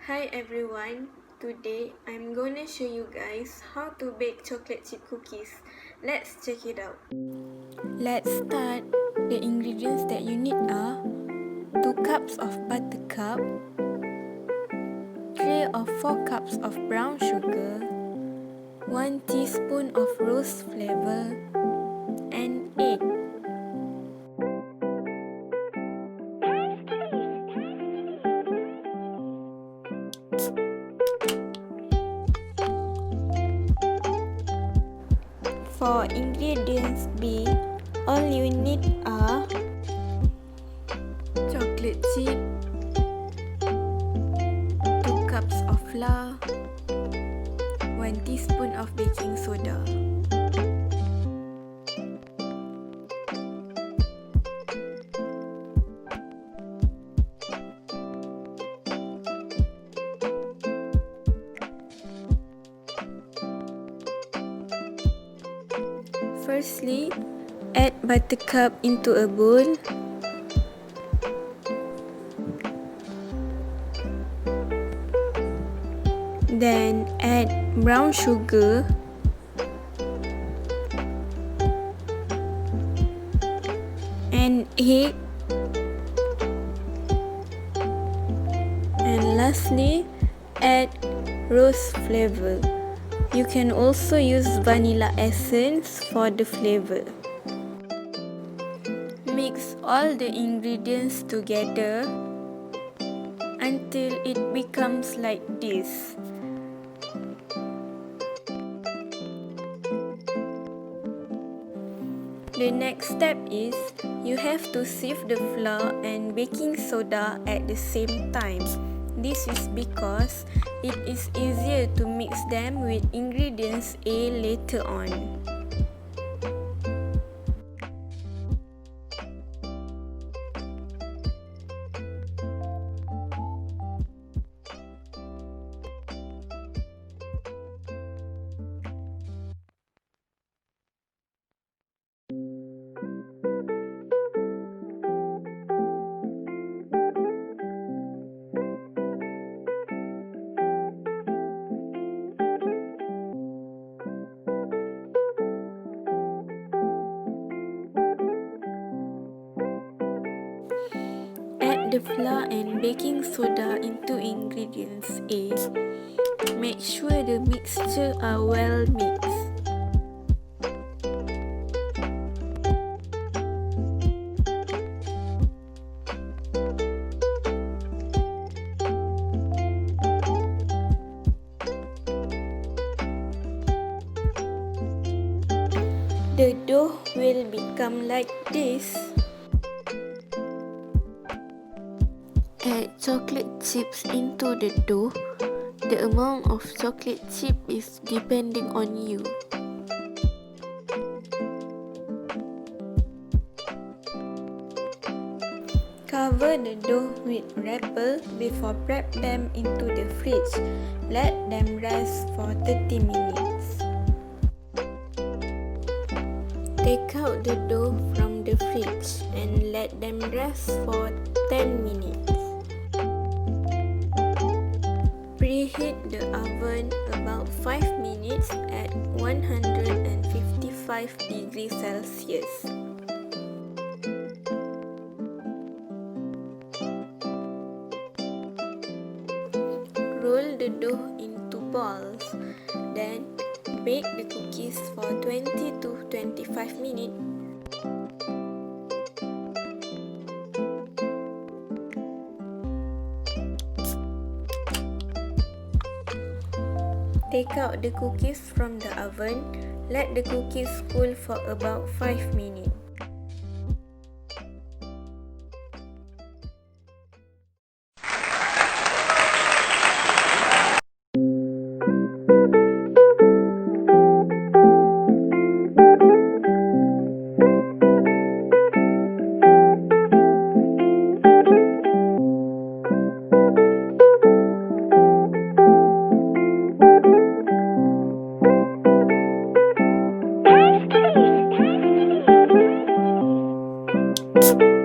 Hi everyone, today I'm gonna show you guys how to bake chocolate chip cookies. Let's check it out. Let's start. The ingredients that you need are 2 cups of buttercup, 3 or 4 cups of brown sugar, 1 teaspoon of rose flavor, and egg. For ingredients B, all you need are chocolate chip, 2 cups of flour, 1 teaspoon of baking soda. Firstly, add buttercup into a bowl. Then add brown sugar, and egg, and lastly add rose flavor. You can also use vanilla essence for the flavor. Mix all the ingredients together until it becomes like this. The next step is you have to sieve the flour and baking soda at the same time. This is because it is easier to mix them with ingredients A later on. Add the flour and baking soda into ingredients A. Make sure the mixture are well mixed. The dough will become like this. Add chocolate chips into the dough. The amount of chocolate chip is depending on you. Cover the dough with wrapper before prep them into the fridge. Let them rest for 30 minutes. Take out the dough from the fridge and let them rest for 10 minutes. Preheat the oven about 5 minutes at 155 degrees Celsius. Roll the dough into balls, then bake the cookies for 20 to 25 minutes. Take out the cookies from the oven. Let the cookies cool for about 5 minutes. you